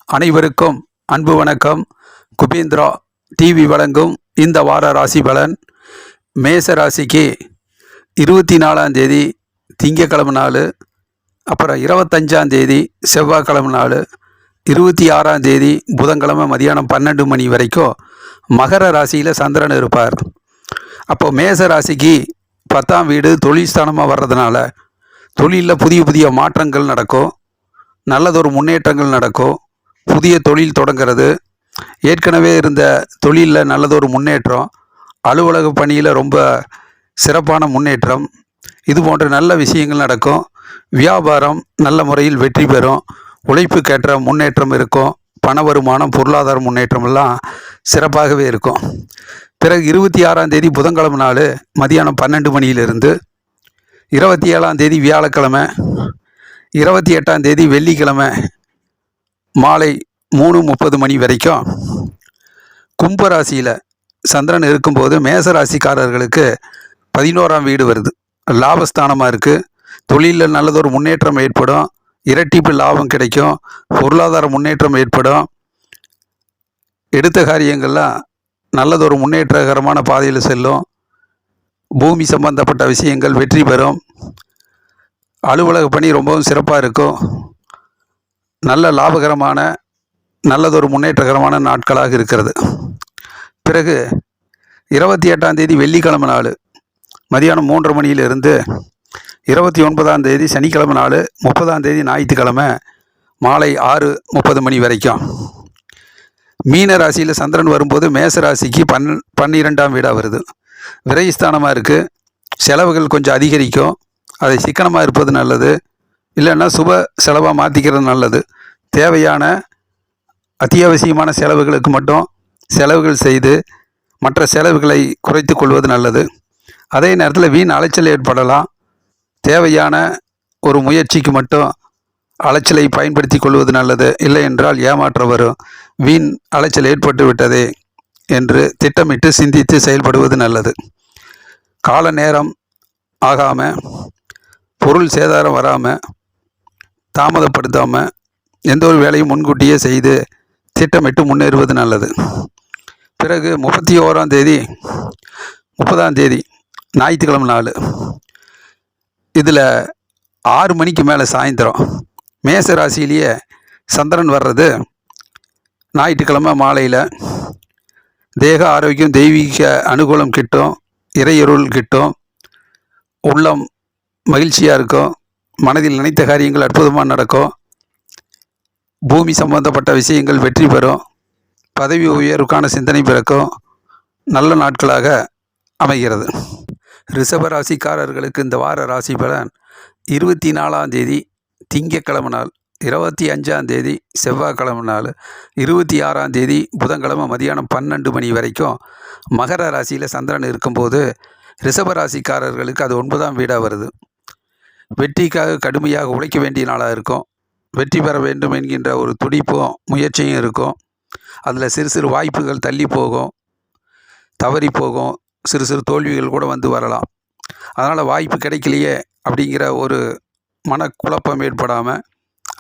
அனைவருக்கும் அன்பு வணக்கம். குபேந்திரா டிவி வழங்கும் இந்த வார ராசி பலன். மேச ராசிக்கு 24ஆம் தேதி திங்கக்கிழமை நாள், அப்புறம் 25ஆம் தேதி செவ்வாய்க்கிழமை நாள், 26ஆம் தேதி புதன்கிழமை மதியானம் 12 மணி வரைக்கும் மகர ராசியில் சந்திரன் இருப்பார். அப்போ மேச ராசிக்கு 10ஆம் வீடு தொழில் ஸ்தானமாக வர்றதுனால தொழிலில் புதிய புதிய மாற்றங்கள் நடக்கும், நல்லதொரு முன்னேற்றங்கள் நடக்கும். புதிய தொழில் தொடங்கிறது, ஏற்கனவே இருந்த தொழிலில் நல்லதொரு முன்னேற்றம், அலுவலக பணியில் ரொம்ப சிறப்பான முன்னேற்றம், இது போன்ற நல்ல விஷயங்கள் நடக்கும். வியாபாரம் நல்ல முறையில் வெற்றி பெறும், உழைப்புக்கேற்ற முன்னேற்றம் இருக்கும், பண வருமானம் பொருளாதார முன்னேற்றம் எல்லாம் சிறப்பாகவே இருக்கும். பிறகு 26ஆம் தேதி புதன்கிழமை நாள் மதியானம் 12 மணியிலிருந்து 27ஆம் தேதி வியாழக்கிழமை, 28ஆம் தேதி வெள்ளிக்கிழமை மாலை 3:30 மணி வரைக்கும் கும்பராசியில் சந்திரன் இருக்கும்போது மேசராசிக்காரர்களுக்கு 11ஆம் வீடு வருது, லாபஸ்தானமாக இருக்குது. தொழிலில் நல்லதொரு முன்னேற்றம் ஏற்படும், இரட்டிப்பு லாபம் கிடைக்கும், பொருளாதார முன்னேற்றம் ஏற்படும், எடுத்த காரியங்கள்லாம் நல்லதொரு முன்னேற்றகரமான பாதையில் செல்லும், பூமி சம்பந்தப்பட்ட விஷயங்கள் வெற்றி பெறும், அலுவலக பணி ரொம்பவும் சிறப்பாக இருக்கும். நல்ல லாபகரமான நல்லதொரு முன்னேற்றகரமான நாட்களாக இருக்கிறது. பிறகு 28ஆம் தேதி வெள்ளிக்கிழமை நாள் மதியானம் 3:30 மணியிலிருந்து 29ஆம் தேதி சனிக்கிழமை நாள், 30ஆம் தேதி ஞாயிற்றுக்கிழமை மாலை 6:30 மணி வரைக்கும் மீன ராசியில் சந்திரன் வரும்போது மேச ராசிக்கு 12ஆம் வீடாக வருது, விரயஸ்தானமாக இருக்குது. செலவுகள் கொஞ்சம் அதிகரிக்கும், அதை சிக்கனமாக இருப்பது நல்லது, இல்லைன்னா சுப செலவாக மாற்றிக்கிறது நல்லது. தேவையான அத்தியாவசியமான செலவுகளுக்கு மட்டும் செலவுகள் செய்து மற்ற செலவுகளை குறைத்து கொள்வது நல்லது. அதே நேரத்தில் வீண் அலைச்சல் ஏற்படலாம், தேவையான ஒரு முயற்சிக்கு மட்டும் அலைச்சலை பயன்படுத்தி கொள்வது நல்லது. இல்லை என்றால் ஏமாற்றம் வரும். வீண் அலைச்சல் ஏற்பட்டு விட்டதே என்று திட்டமிட்டு சிந்தித்து செயல்படுவது நல்லது. கால நேரம் ஆகாமல், பொருள் சேதாரம் வராமல், தாமதப்படுத்தாமல் எந்த ஒரு வேலையும் முன்கூட்டியே செய்து திட்டமிட்டு முன்னேறுவது நல்லது. பிறகு 31ஆம் தேதி 30ஆம் தேதி ஞாயிற்றுக்கிழமை நாள், இதில் 6 மணிக்கு மேலே சாயந்தரம் மேச ராசியிலேயே சந்திரன் வர்றது ஞாயிற்றுக்கிழமை மாலையில் தேக ஆரோக்கியம், தெய்வீக அனுகூலம் கிட்டும், இறையருள் கிட்டும், உள்ளம் மகிழ்ச்சியாக இருக்கும், மனதில் நினைத்த காரியங்கள் அற்புதமாக நடக்கும், பூமி சம்பந்தப்பட்ட விஷயங்கள் வெற்றி பெறும், பதவி உயர்வுக்கான சிந்தனை பிறக்கும், நல்ல நாட்களாக அமைகிறது. ரிஷபராசிக்காரர்களுக்கு இந்த வார ராசி பலன். 24ஆம் தேதி திங்கக்கிழமை நாள், 25ஆம் தேதி செவ்வாய்க்கிழமை நாள், 26ஆம் தேதி புதன்கிழமை மதியானம் 12 மணி வரைக்கும் மகர ராசியில் சந்திரன் இருக்கும்போது ரிஷபராசிக்காரர்களுக்கு அது 9ஆம் வீடாக வருது. வெற்றிக்காக கடுமையாக உழைக்க வேண்டிய நாளாக இருக்கும். வெற்றி பெற வேண்டும் என்கின்ற ஒரு துடிப்பும் முயற்சியும் இருக்கும். அதில் சிறு சிறு வாய்ப்புகள் தள்ளி போகும், தவறி போகும், சிறு சிறு தோல்விகள் கூட வந்து வரலாம். அதனால் வாய்ப்பு கிடைக்கலையே அப்படிங்கிற ஒரு மனக்குழப்பம் ஏற்படாமல்,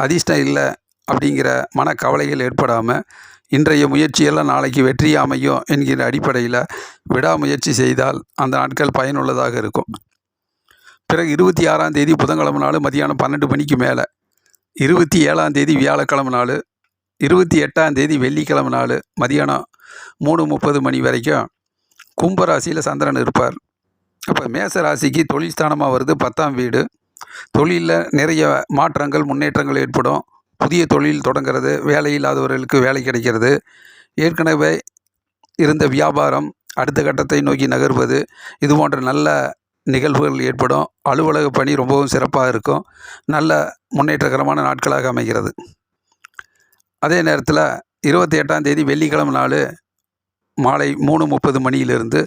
அதிர்ஷ்டம் இல்லை அப்படிங்கிற மனக்கவலைகள் ஏற்படாமல், இன்றைய முயற்சியெல்லாம் நாளைக்கு வெற்றி அமையும் என்கிற அடிப்படையில் விடாமுயற்சி செய்தால் அந்த நாட்கள் பயனுள்ளதாக இருக்கும். பிறகு 26ஆம் தேதி புதன்கிழமை நாள் மதியானம் 12 மணிக்கு மேலே, 27ஆம் தேதி வியாழக்கிழமை நாள், 28ஆம் தேதி வெள்ளிக்கிழமை நாள் மதியானம் 3:30 மணி வரைக்கும் கும்பராசியில் சந்திரன் இருப்பார். அப்போ மேச ராசிக்கு தொழில் ஸ்தானமாக வருது 10ஆம் வீடு. தொழிலில் நிறைய மாற்றங்கள் முன்னேற்றங்கள் ஏற்படும், புதிய தொழில் தொடங்கிறது, வேலை இல்லாதவர்களுக்கு வேலை கிடைக்கிறது, ஏற்கனவே இருந்த வியாபாரம் அடுத்த கட்டத்தை நோக்கி நகர்வது, இது போன்ற நல்ல நிகழ்வுகள் ஏற்படும். அலுவலக பணி ரொம்பவும் சிறப்பாக இருக்கும், நல்ல முன்னேற்றகரமான நாட்களாக அமைகிறது. அதே நேரத்தில் 28ஆம் தேதி வெள்ளிக்கிழமை நாள் மாலை 3:30 மணியிலிருந்து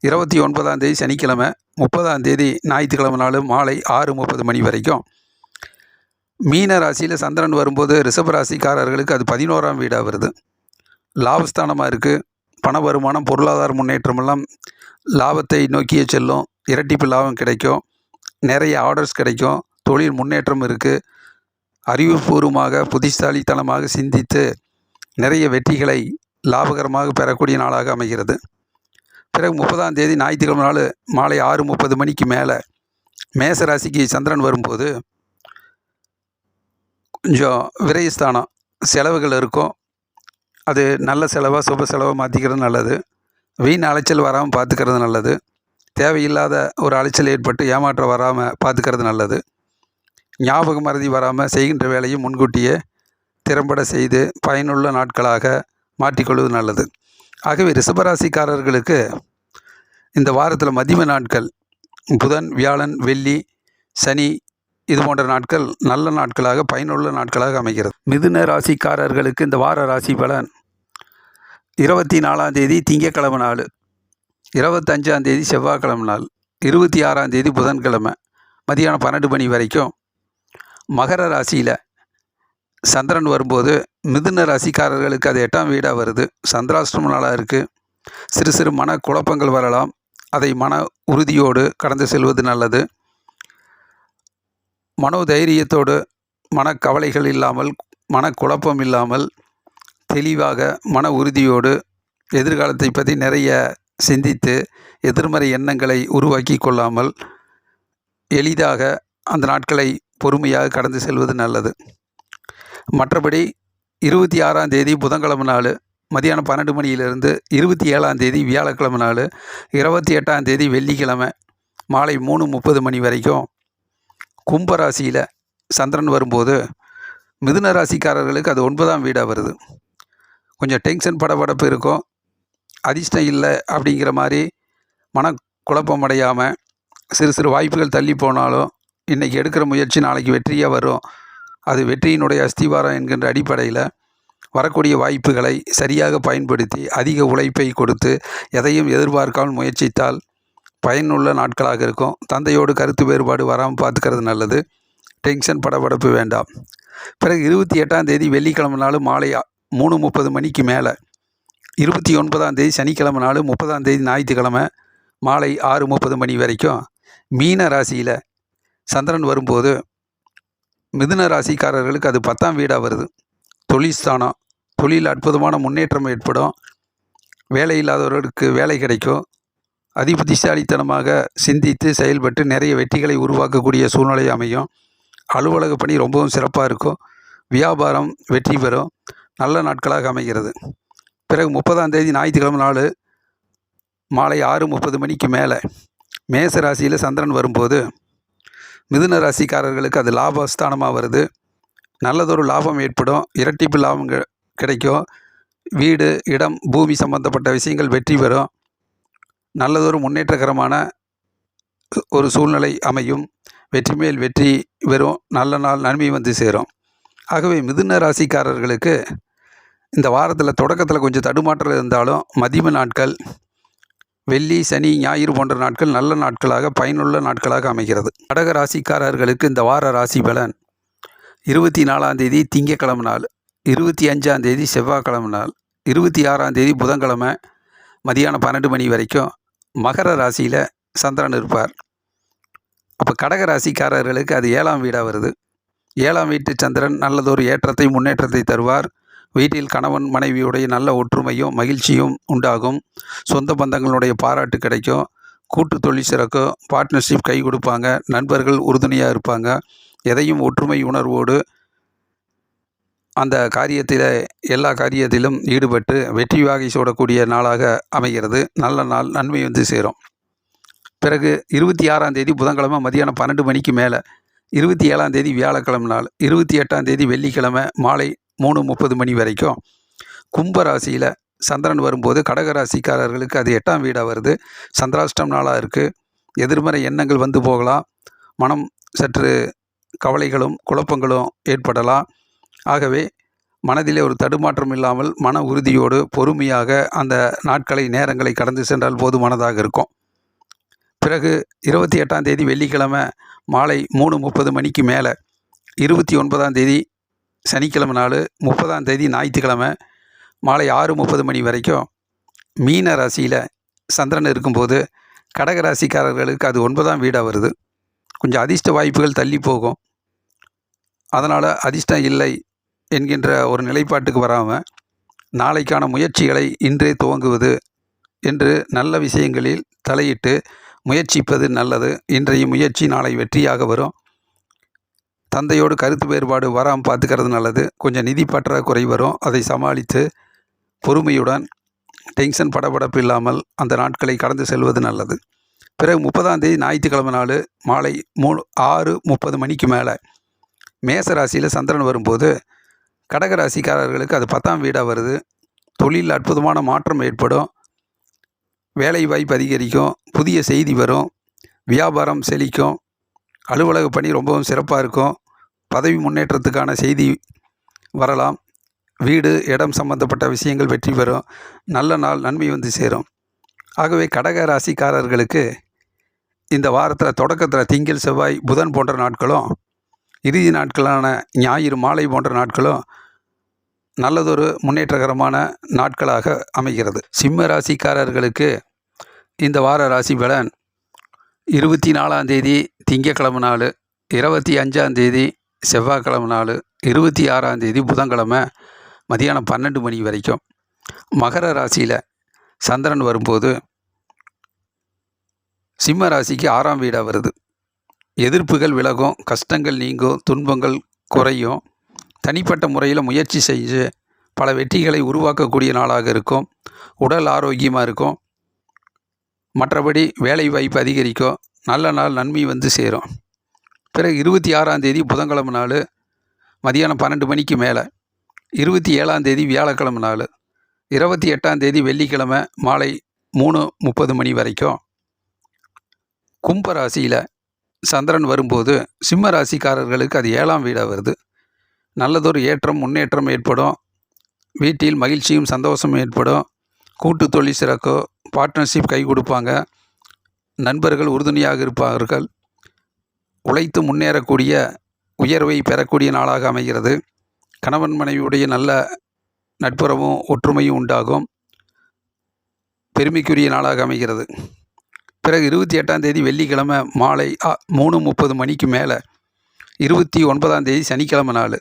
29ஆம் தேதி சனிக்கிழமை, 30ஆம் தேதி ஞாயிற்றுக்கிழமை நாள் மாலை 6:30 மணி வரைக்கும் மீன ராசியில் சந்திரன் வரும்போது ரிஷபராசிக்காரர்களுக்கு அது 11ஆம் வீடாக வருது, லாபஸ்தானமாக இருக்குது. பண வருமானம் பொருளாதார முன்னேற்றமெல்லாம் லாபத்தை நோக்கியே செல்லும், இரட்டிப்பு லாபம் கிடைக்கும், நிறைய ஆர்டர்ஸ் கிடைக்கும், தொழில் முன்னேற்றம் இருக்குது. அறிவுபூர்வமாக புத்திசாலித்தனமாக சிந்தித்து நிறைய வெற்றிகளை லாபகரமாக பெறக்கூடிய நாளாக அமைகிறது. பிறகு 30ஆம் தேதி ஞாயிற்றுக்கிழமை நாள் மாலை 6:30 மணிக்கு மேலே மேச ராசிக்கு சந்திரன் வரும்போது கொஞ்சம் விரயஸ்தானம் செலவுகள் இருக்கும். அது நல்ல செலவாக சுப செலவாக மாற்றிக்கிறது நல்லது. வீண் அலைச்சல் வராமல் பார்த்துக்கிறது நல்லது. தேவையில்லாத ஒரு அலைச்சல் ஏற்பட்டு ஏமாற்றம் வராமல் பார்த்துக்கிறது நல்லது. ஞாபக மறதி வராமல் செய்கின்ற வேலையை முன்கூட்டியே திறம்பட செய்து பயனுள்ள நாட்களாக மாற்றிக்கொள்வது நல்லது. ஆகவே ரிஷபராசிக்காரர்களுக்கு இந்த வாரத்தில் மதிய நாட்கள் புதன், வியாழன், வெள்ளி, சனி இது போன்ற நாட்கள் நல்ல நாட்களாக பயனுள்ள நாட்களாக அமைகிறது. மிதுன ராசிக்காரர்களுக்கு இந்த வார ராசி பலன் 24ஆம் தேதி திங்கட்கிழமை நாள், 25ஆம் தேதி செவ்வாய்க்கிழமை நாள், 26ஆம் தேதி புதன்கிழமை மதியானம் 12 மணி வரைக்கும் மகர ராசியில் சந்திரன் வரும்போது மிதுன ராசிக்காரர்களுக்கு அது 8ஆம் வீடாக வருது. சந்திராஷ்டம நாளாக இருக்குது. சிறு சிறு மன குழப்பங்கள் வரலாம். அதை மன உறுதியோடு கடந்து செல்வது நல்லது. மனோதைரியத்தோடு மனக்கவலைகள் இல்லாமல் மனக்குழப்பம் இல்லாமல் தெளிவாக மன உறுதியோடு எதிர்காலத்தை பற்றி நிறைய சிந்தித்து எதிர்மறை எண்ணங்களை உருவாக்கி கொள்ளாமல் எளிதாக அந்த நாட்களை பொறுமையாக கடந்து செல்வது நல்லது. மற்றபடி 26ஆம் தேதி புதன்கிழமை நாள் மதியானம் 12 மணியிலிருந்து 27ஆம் தேதி வியாழக்கிழமை நாள், 28ஆம் தேதி வெள்ளிக்கிழமை மாலை 3:30 மணி வரைக்கும் கும்பராசியில் சந்திரன் வரும்போது மிதுன ராசிக்காரர்களுக்கு அது 9ஆம் வீடாக வருது. கொஞ்சம் டென்ஷன் படபடப்பு இருக்கும். அதிர்ஷ்டம் இல்லை அப்படிங்கிற மாதிரி மனக்குழப்பம் அடையாமல் சிறு சிறு வாய்ப்புகள் தள்ளி போனாலும் இன்றைக்கி எடுக்கிற முயற்சி நாளைக்கு வெற்றியாக வரும். அது வெற்றியினுடைய அஸ்திவாரம் என்கின்ற அடிப்படையில் வரக்கூடிய வாய்ப்புகளை சரியாக பயன்படுத்தி அதிக உழைப்பை கொடுத்து எதையும் எதிர்பார்க்காமல் முயற்சித்தால் பயனுள்ள நாட்களாக இருக்கும். தந்தையோடு கருத்து வேறுபாடு வராமல் பார்த்துக்கிறது நல்லது. டென்ஷன் படபடப்பு வேண்டாம். பிறகு 28ஆம் தேதி வெள்ளிக்கிழமை நாள் மாலை 3:30 மணிக்கு மேலே, 29ஆம் தேதி சனிக்கிழமை நாள், 30ஆம் தேதி ஞாயிற்றுக்கிழமை மாலை 6:30 மணி வரைக்கும் மீன ராசியில் சந்திரன் வரும்போது மிதுன ராசிக்காரர்களுக்கு அது 10ஆம் வீடாக வருது. தொழில் ஸ்தானம். தொழில் அற்புதமான முன்னேற்றம் ஏற்படும். வேலை இல்லாதவர்களுக்கு வேலை கிடைக்கும். அதிபுத்திசாலித்தனமாக சிந்தித்து செயல்பட்டு நிறைய வெற்றிகளை உருவாக்கக்கூடிய சூழ்நிலை அமையும். அலுவலக பணி ரொம்பவும் சிறப்பாக இருக்கும். வியாபாரம் வெற்றி பெறும். நல்ல நாட்களாக அமைகிறது. பிறகு 30ஆம் தேதி ஞாயிற்றுக்கிழமை நாள் மாலை 6:30 மணிக்கு மேலே மேச ராசியில் சந்திரன் வரும்போது மிதுன ராசிக்காரர்களுக்கு அது லாபஸ்தானமாக வருது. நல்லதொரு லாபம் ஏற்படும். இரட்டிப்பு லாபம் கிடைக்கும். வீடு, இடம், பூமி சம்பந்தப்பட்ட விஷயங்கள் வெற்றி பெறும். நல்லதொரு முன்னேற்றகரமான ஒரு சூழ்நிலை அமையும். வெற்றி மேல் வெற்றி பெறும். நல்ல நாள் நன்மை வந்து சேரும். ஆகவே மிதுன ராசிக்காரர்களுக்கு இந்த வாரத்தில் தொடக்கத்தில் கொஞ்சம் தடுமாற்றம் இருந்தாலும் மதிய நாட்கள் வெள்ளி, சனி, ஞாயிறு போன்ற நாட்கள் நல்ல நாட்களாக பயனுள்ள நாட்களாக அமைகிறது. கடக ராசிக்காரர்களுக்கு இந்த வார ராசி பலன் 24ஆம் தேதி திங்கட்கிழமை நாள், 25ஆம் தேதி செவ்வாய்க்கிழமை நாள், 26ஆம் தேதி புதன்கிழமை மதியானம் 12 மணி வரைக்கும் மகர ராசியில் சந்திரன் இருப்பார். அப்போ கடக ராசிக்காரர்களுக்கு அது 7ஆம் வீடாக வருது. 7ஆம் வீட்டு சந்திரன் நல்லதொரு ஏற்றத்தை முன்னேற்றத்தை தருவார். வீட்டில் கணவன் மனைவியுடைய நல்ல ஒற்றுமையும் மகிழ்ச்சியும் உண்டாகும். சொந்த பந்தங்களுடைய பாராட்டு கிடைக்கும். கூட்டு தொழில் சிறக்கும். பார்ட்னர்ஷிப் கை கொடுப்பாங்க. நண்பர்கள் உறுதுணையாக இருப்பாங்க. எதையும் ஒற்றுமை உணர்வோடு அந்த காரியத்தில் எல்லா காரியத்திலும் ஈடுபட்டு வெற்றி வாகை சூடக்கூடிய நாளாக அமைகிறது. நல்ல நாள் நன்மை வந்து சேரும். பிறகு 26ஆம் தேதி புதன்கிழமை மதியானம் 12 மணிக்கு மேலே, 27ஆம் தேதி வியாழக்கிழமை நாள், 28ஆம் தேதி வெள்ளிக்கிழமை மாலை 3:30 மணி வரைக்கும் கும்பராசியில் சந்திரன் வரும்போது கடகராசிக்காரர்களுக்கு அது 8ஆம் வீடாக வருது. சந்திராஷ்டம் நாளாக இருக்குது. எதிர்மறை எண்ணங்கள் வந்து போகலாம். மனம் சற்று கவலைகளும் குழப்பங்களும் ஏற்படலாம். ஆகவே மனதிலே ஒரு தடுமாற்றம் இல்லாமல் மன உறுதியோடு பொறுமையாக அந்த நாட்களை நேரங்களை கடந்து சென்றால் போதுமானதாக இருக்கும். பிறகு 28ஆம் தேதி வெள்ளிக்கிழமை மாலை 3:30 மணிக்கு மேலே, 29ஆம் தேதி சனிக்கிழமை நாள், 30ஆம் தேதி ஞாயிற்றுக்கிழமை மாலை 6:30 மணி வரைக்கும் மீன ராசியில் சந்திரன் இருக்கும்போது கடகராசிக்காரர்களுக்கு அது 9ஆம் வீடாக வருது. கொஞ்சம் அதிர்ஷ்ட வாய்ப்புகள் தள்ளி போகும். அதனால் அதிர்ஷ்டம் இல்லை என்கின்ற ஒரு நிலைப்பாட்டுக்கு வராமல் நாளைக்கான முயற்சிகளை இன்றே துவங்குவது என்று நல்ல விஷயங்களில் தலையிட்டு முயற்சிப்பது நல்லது. இன்றைய முயற்சி நாளை வெற்றியாக வரும். தந்தையோடு கருத்து வேறுபாடு வராமல் பார்த்துக்கிறது நல்லது. கொஞ்சம் நிதி பற்றாக்குறை வரும், அதை சமாளித்து பொறுமையுடன் டென்ஷன் படபடப்பு இல்லாமல் அந்த நாட்களை கடந்து செல்வது நல்லது. பிறகு 30ஆம் தேதி ஞாயிற்றுக்கிழமை நாள் மாலை 6:30 மணிக்கு மேலே மேச ராசியில் சந்திரன் வரும்போது கடக ராசிக்காரர்களுக்கு அது 10ஆம் வீடாக வருது. தொழிலில் அற்புதமான மாற்றம் ஏற்படும். வேலை வாய்ப்பு அதிகரிக்கும். புதிய செய்தி வரும். வியாபாரம் செழிக்கும். அலுவலக பணி ரொம்பவும் சிறப்பாக இருக்கும். பதவி முன்னேற்றத்துக்கான செய்தி வரலாம். வீடு இடம் சம்பந்தப்பட்ட விஷயங்கள் வெற்றி பெறும். நல்ல நாள், நன்மை வந்து சேரும். ஆகவே கடக ராசிக்காரர்களுக்கு இந்த வாரத்தில் தொடக்கத்தில் திங்கள் செவ்வாய் புதன் போன்ற நாட்களும் இறுதி நாட்களான ஞாயிறு மாலை போன்ற நாட்களும் நல்லதொரு முன்னேற்றகரமான நாட்களாக அமைகிறது. சிம்ம ராசிக்காரர்களுக்கு இந்த வார ராசி பலன் 24ஆம் தேதி திங்கக்கிழமை நாள், 25ஆம் தேதி செவ்வாய்க்கிழமை நாள், 26ஆம் தேதி புதன்கிழமை மதியானம் 12 மணி வரைக்கும். மகர ராசியில் சந்திரன் வரும்போது சிம்ம ராசிக்கு 6ஆம் வீடாக வருது. எதிர்ப்புகள் விலகும், கஷ்டங்கள் நீங்கும், துன்பங்கள் குறையும். தனிப்பட்ட முறையில் முயற்சி செஞ்சு பல வெற்றிகளை உருவாக்கக்கூடிய நாளாக இருக்கும். உடல் ஆரோக்கியமாக இருக்கும். மற்றபடி வேலை வாய்ப்பு அதிகரிக்கும். நல்ல நாள், நன்மை வந்து சேரும். பிறகு 26ஆம் தேதி புதன்கிழமை நாள் மதியானம் 12 மணிக்கு மேலே, 27ஆம் தேதி வியாழக்கிழமை நாள், 28ஆம் தேதி வெள்ளிக்கிழமை மாலை 3:30 மணி வரைக்கும் கும்ப ராசியில் சந்திரன் வரும்போது சிம்ம ராசிக்காரர்களுக்கு அது 7ஆம் வீடாக வருது. நல்லதொரு ஏற்றம் முன்னேற்றம் ஏற்படும். வீட்டில் மகிழ்ச்சியும் சந்தோஷமும் ஏற்படும். கூட்டு தொழில் சிறக்கும். பார்ட்னர்ஷிப் கை கொடுப்பாங்க. நண்பர்கள் உறுதுணையாக இருப்பார்கள். உழைத்து முன்னேறக்கூடிய உயர்வை பெறக்கூடிய நாளாக அமைகிறது. கணவன் மனைவியுடைய நல்ல நட்புறவும் ஒற்றுமையும் உண்டாகும். பெருமைக்குரிய நாளாக அமைகிறது. பிறகு 28ஆம் தேதி வெள்ளிக்கிழமை மாலை 3:30 மணிக்கு மேலே, 29ஆம் தேதி சனிக்கிழமை நாள்,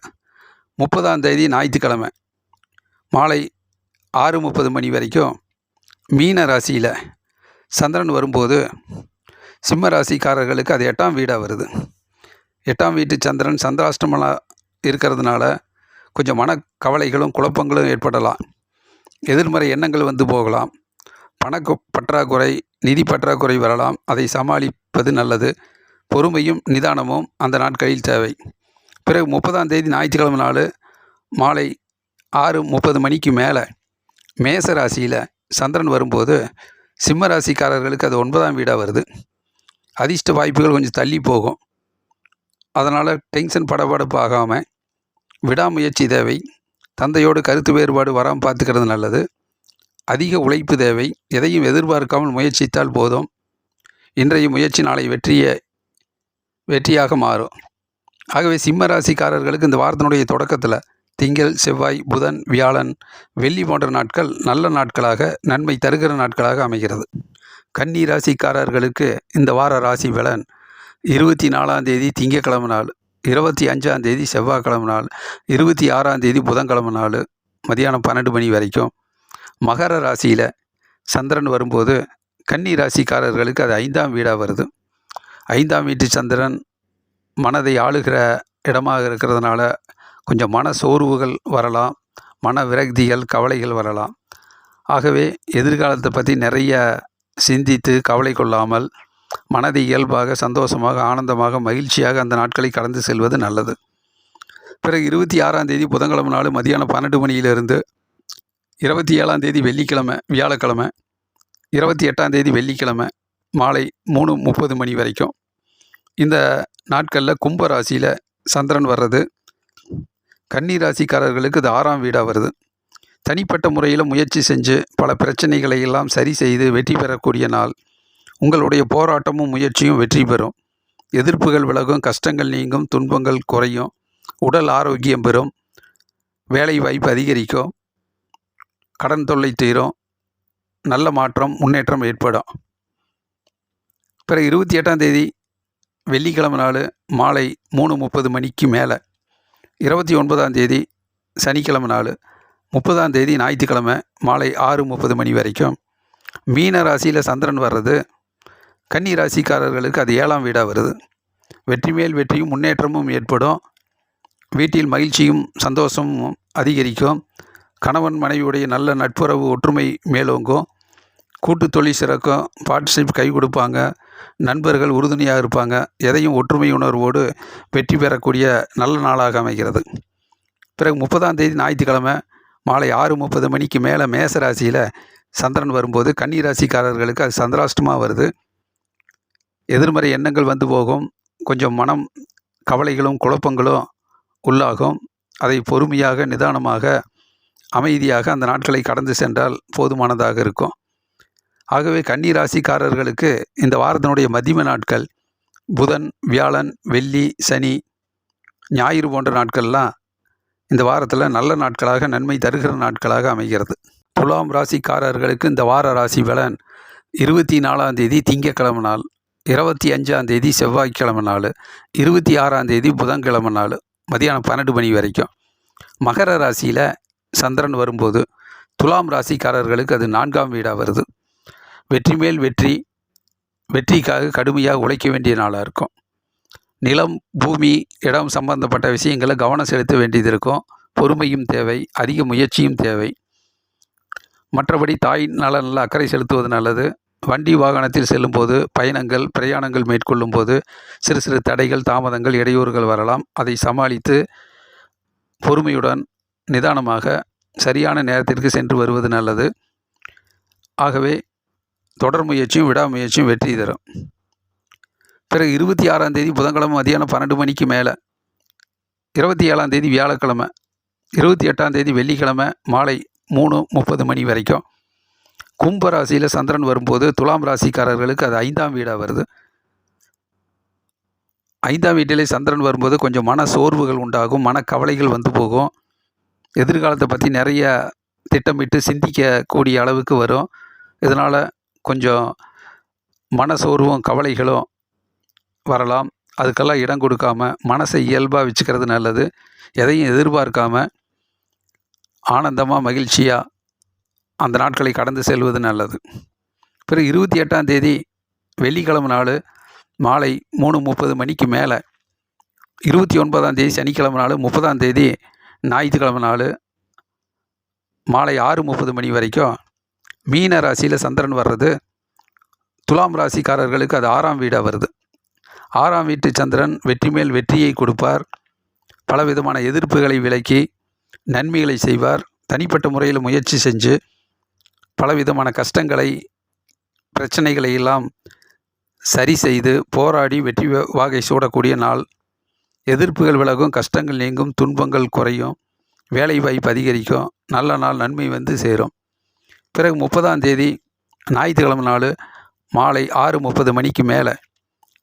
30ஆம் தேதி ஞாயிற்றுக்கிழமை மாலை 6:30 மணி வரைக்கும் மீன ராசியில் சந்திரன் வரும்போது சிம்ம ராசிக்காரர்களுக்கு அது 8ஆம் வீடாக வருது. 8ஆம் வீட்டு சந்திரன் சந்திராஷ்டமமாக இருக்கிறதுனால கொஞ்சம் மனக்கவலைகளும் குழப்பங்களும் ஏற்படலாம். எதிர்மறை எண்ணங்கள் வந்து போகலாம். பற்றாக்குறை, நிதி பற்றாக்குறை வரலாம். அதை சமாளிப்பது நல்லது. பொறுமையும் நிதானமும் அந்த நாட்களில் தேவை. பிறகு 30ஆம் தேதி ஞாயிற்றுக்கிழமை நாள் மாலை 6:30 மணிக்கு மேலே மேச ராசியில் சந்திரன் வரும்போது சிம்ம ராசிக்காரர்களுக்கு அது 9ஆம் வீடாக வருது. அதிர்ஷ்ட வாய்ப்புகள் கொஞ்சம் தள்ளி போகும். அதனால் டென்ஷன் படபடப்பு ஆகாமல் விடாமுயற்சி தேவை. தந்தையோடு கருத்து வேறுபாடு வராமல் பார்த்துக்கிறது நல்லது. அதிக உழைப்பு தேவை. எதையும் எதிர்பார்க்காமல் முயற்சித்தால் போதும். இன்றைய முயற்சி நாளை வெற்றியாக மாறும். ஆகவே சிம்ம ராசிக்காரர்களுக்கு இந்த வாரத்தினுடைய தொடக்கத்தில் திங்கள் செவ்வாய் புதன் வியாழன் வெள்ளி போன்ற நாட்கள் நல்ல நாட்களாக, நன்மை தருகிற நாட்களாக அமைகிறது. கன்னி ராசிக்காரர்களுக்கு இந்த வார ராசி பலன் 24ஆம் தேதி திங்கக்கிழமை நாள், 25ஆம் தேதி செவ்வாய்க்கிழமை நாள், 26ஆம் தேதி புதன்கிழமை நாள் மதியானம் 12 மணி வரைக்கும். மகர ராசியில் சந்திரன் வரும்போது கன்னி ராசிக்காரர்களுக்கு அது 5ஆம் வீடாக வருது. 5ஆம் வீட்டு சந்திரன் மனதை ஆளுகிற இடமாக இருக்கிறதுனால கொஞ்சம் மன சோர்வுகள் வரலாம். மன விரக்திகள், கவலைகள் வரலாம். ஆகவே எதிர்காலத்தை பற்றி நிறைய சிந்தித்து கவலை கொள்ளாமல் மனதை இயல்பாக, சந்தோஷமாக, ஆனந்தமாக, மகிழ்ச்சியாக அந்த நாட்களை கடந்து செல்வது நல்லது. பிறகு 26ஆம் தேதி புதன்கிழமை நாள் மதியானம் 12 மணியிலிருந்து 27ஆம் தேதி வியாழக்கிழமை, 28ஆம் தேதி வெள்ளிக்கிழமை மாலை 3:30 மணி வரைக்கும் இந்த நாட்களில் கும்ப ராசியில் சந்திரன் வர்றது கன்னி ராசிக்காரர்களுக்கு இது 6ஆம் வீடாக வருது. தனிப்பட்ட முறையில் முயற்சி செஞ்சு பல பிரச்சனைகளை எல்லாம் சரி செய்து வெற்றி பெறக்கூடிய நாள். உங்களுடைய போராட்டமும் முயற்சியும் வெற்றி பெறும். எதிர்ப்புகள் விலகும். கஷ்டங்கள் நீங்கும். துன்பங்கள் குறையும். உடல் ஆரோக்கியம் பெறும். வேலை வாய்ப்பு அதிகரிக்கும். கடன் தொல்லை தீரும். நல்ல மாற்றம், முன்னேற்றம் ஏற்படும். பிறகு 28ஆம் தேதி வெள்ளிக்கிழமை நாள் மாலை 3:30 மணிக்கு மேலே, 29ஆம் தேதி சனிக்கிழமை நாள் 30ஆம் தேதி ஞாயிற்றுக்கிழமை மாலை 6:30 மணி வரைக்கும் மீன ராசியில் சந்திரன் வர்றது கன்னி ராசிக்காரர்களுக்கு அது 7ஆம் வீடாக வருது. வெற்றி மேல் வெற்றியும் முன்னேற்றமும் ஏற்படும். வீட்டில் மகிழ்ச்சியும் சந்தோஷமும் அதிகரிக்கும். கணவன் மனைவியுடைய நல்ல நட்புறவு ஒற்றுமை மேலோங்கும். கூட்டு தொழில் சிறக்கும். பார்ட்னர்ஷிப் கை கொடுப்பாங்க. நண்பர்கள் உறுதுணையாக இருப்பாங்க. எதையும் ஒற்றுமை உணர்வோடு வெற்றி பெறக்கூடிய நல்ல நாளாக அமைகிறது. பிறகு 30ஆம் தேதி ஞாயிற்றுக்கிழமை மாலை 6:30 மணிக்கு மேலே மேச ராசியில் சந்திரன் வரும்போது கன்னி ராசிக்காரர்களுக்கு அது சந்திராஷ்டமாக வருது. எதிர்மறை எண்ணங்கள் வந்து போகும். கொஞ்சம் மனம் கவலைகளும் குழப்பங்களும் உள்ளாகும். அதை பொறுமையாக நிதானமாக அமைதியாக அந்த நாட்களை கடந்து சென்றால் போதுமானதாக இருக்கும். ஆகவே கன்னி ராசிக்காரர்களுக்கு இந்த வாரத்தினுடைய மதிம நாட்கள் புதன், வியாழன், வெள்ளி, சனி, ஞாயிறு போன்ற நாட்கள்லாம் இந்த வாரத்தில் நல்ல நாட்களாக நன்மை தருகிற நாட்களாக அமைகிறது. துலாம் ராசிக்காரர்களுக்கு இந்த வார ராசி பலன் 24ஆம் தேதி திங்கட்கிழமை நாள், 25ஆம் தேதி செவ்வாய்க்கிழமை நாள், 26ஆம் தேதி புதன்கிழமை நாள் மதியானம் 12 மணி வரைக்கும். மகர ராசியில் சந்திரன் வரும்போது துலாம் ராசிக்காரர்களுக்கு அது 4ஆம் வீடாக வருது. வெற்றி மேல் வெற்றி, வெற்றிக்காக கடுமையாக உழைக்க வேண்டிய நாளாக இருக்கும். நிலம், பூமி, இடம் சம்பந்தப்பட்ட விஷயங்களை கவனம் செலுத்த வேண்டியது இருக்கும். பொறுமையும் தேவை, அதிக முயற்சியும் தேவை. மற்றபடி தாய் நலனில் அக்கறை செலுத்துவது நல்லது. வண்டி வாகனத்தில் செல்லும்போது, பயணங்கள் பிரயாணங்கள் மேற்கொள்ளும் போது சிறு சிறு தடைகள், தாமதங்கள், இடையூறுகள் வரலாம். அதை சமாளித்து பொறுமையுடன் நிதானமாக சரியான நேரத்திற்கு சென்று வருவது நல்லது. ஆகவே தொடர் முயற்சியும் விடாமுயற்சியும் வெற்றி தரும். பிறகு 26ஆம் தேதி புதன்கிழமை மதியானம் 12 மணிக்கு மேலே, 27ஆம் தேதி வியாழக்கிழமை, 28ஆம் தேதி வெள்ளிக்கிழமை மாலை 3:30 மணி வரைக்கும் கும்ப ராசியில் சந்திரன் வரும்போது துலாம் ராசிக்காரர்களுக்கு அது 5ஆம் வீடாக வருது. 5ஆம் வீட்டிலே சந்திரன் வரும்போது கொஞ்சம் மன சோர்வுகள் உண்டாகும். மனக்கவலைகள் வந்து போகும். எதிர்காலத்தை பற்றி நிறைய திட்டமிட்டு சிந்திக்கக்கூடிய அளவுக்கு வரும். இதனால் கொஞ்சம் மனசோர்வும் கவலைகளும் வரலாம். அதுக்கெல்லாம் இடம் கொடுக்காம மனசை இயல்பாக வச்சுக்கிறது நல்லது. எதையும் எதிர்பார்க்காம ஆனந்தமாக மகிழ்ச்சியாக அந்த நாட்களை கடந்து செல்வது நல்லது. பிறகு 28ஆம் தேதி வெள்ளிக்கிழமை நாள் மாலை 3:30 மணிக்கு மேலே, 29ஆம் தேதி சனிக்கிழமை நாள், 30ஆம் தேதி ஞாயிற்றுக்கிழமை நாள் மாலை 6:30 மணி வரைக்கும் மீன ராசியில் சந்திரன் வர்றது துலாம் ராசிக்காரர்களுக்கு அது 6ஆம் வீடாக வருது. 6ஆம் வீட்டு சந்திரன் வெற்றி மேல் வெற்றியை கொடுப்பார். பலவிதமான எதிர்ப்புகளை விலக்கி நன்மைகளை செய்வார். தனிப்பட்ட முறையில் முயற்சி செஞ்சு பலவிதமான கஷ்டங்களை, பிரச்சனைகளை எல்லாம் சரி செய்து போராடி வெற்றி வாகை சூடக்கூடிய நாள். எதிர்ப்புகள் விலகும், கஷ்டங்கள் நீங்கும், துன்பங்கள் குறையும், வேலை வாய்ப்பு அதிகரிக்கும், நல்ல நாள், நன்மை வந்து சேரும். பிறகு 30ஆம் தேதி ஞாயிற்றுக்கிழமை நாள் மாலை 6:30 மணிக்கு மேலே